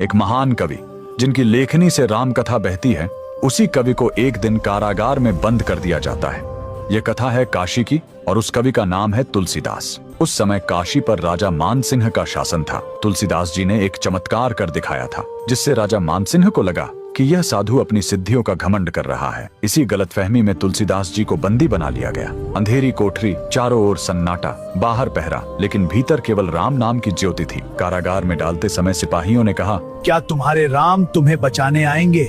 एक महान कवि जिनकी लेखनी से राम कथा बहती है, उसी कवि को एक दिन कारागार में बंद कर दिया जाता है। यह कथा है काशी की और उस कवि का नाम है तुलसीदास। उस समय काशी पर राजा मानसिंह का शासन था। तुलसीदास जी ने एक चमत्कार कर दिखाया था, जिससे राजा मानसिंह को लगा कि यह साधु अपनी सिद्धियों का घमंड कर रहा है। इसी गलतफहमी में तुलसीदास जी को बंदी बना लिया गया। अंधेरी कोठरी, चारों ओर सन्नाटा, बाहर पहरा, लेकिन भीतर केवल राम नाम की ज्योति थी। कारागार में डालते समय सिपाहियों ने कहा, क्या तुम्हारे राम तुम्हें बचाने आएंगे?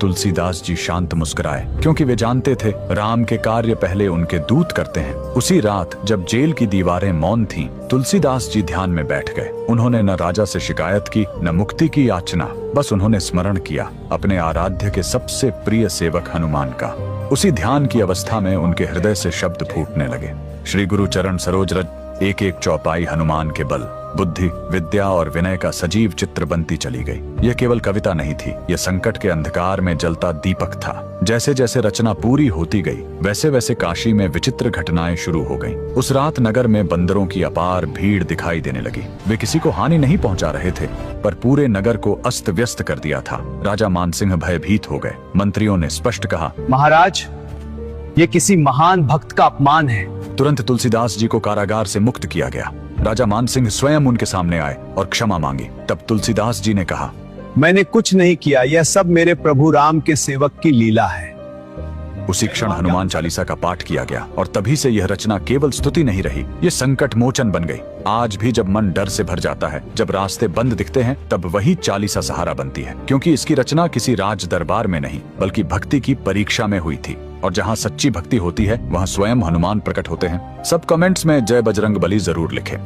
तुलसीदास जी शांत मुस्कुराए, क्योंकि वे जानते थे राम के कार्य पहले उनके दूत करते हैं। उसी रात जब जेल की दीवारें मौन थीं, तुलसीदास जी ध्यान में बैठ गए। उन्होंने न राजा से शिकायत की, न मुक्ति की याचना, बस उन्होंने स्मरण किया अपने आराध्य के सबसे प्रिय सेवक हनुमान का। उसी ध्यान की अवस्था में उनके हृदय से शब्द फूटने लगे, श्री गुरु चरण सरोज रज, एक एक चौपाई हनुमान के बल। बुद्धि, विद्या और विनय का सजीव चित्र बनती चली गई। यह केवल कविता नहीं थी, यह संकट के अंधकार में जलता दीपक था। जैसे जैसे रचना पूरी होती गई, वैसे वैसे काशी में विचित्र घटनाएं शुरू हो गईं। उस रात नगर में बंदरों की अपार भीड़ दिखाई देने लगी। वे किसी को हानि नहीं पहुंचा रहे थे, पर पूरे नगर को अस्त व्यस्त कर दिया था। राजा मानसिंह भयभीत हो गए। मंत्रियों ने स्पष्ट कहा, महाराज, ये किसी महान भक्त का अपमान है। तुरंत तुलसीदास जी को कारागार से मुक्त किया गया। राजा मानसिंह स्वयं उनके सामने आए और क्षमा मांगी। तब तुलसीदास जी ने कहा, मैंने कुछ नहीं किया, यह सब मेरे प्रभु राम के सेवक की लीला है। उसी क्षण हनुमान चालीसा का पाठ किया गया और तभी से यह रचना केवल स्तुति नहीं रही, ये संकट मोचन बन गई। आज भी जब मन डर से भर जाता है, जब रास्ते बंद दिखते हैं, तब वही चालीसा सहारा बनती है, क्योंकि इसकी रचना किसी राज दरबार में नहीं, बल्कि भक्ति की परीक्षा में हुई थी। और जहाँ सच्ची भक्ति होती है, वहाँ स्वयं हनुमान प्रकट होते हैं। सब कमेंट्स में जय बजरंग बली जरूर लिखें।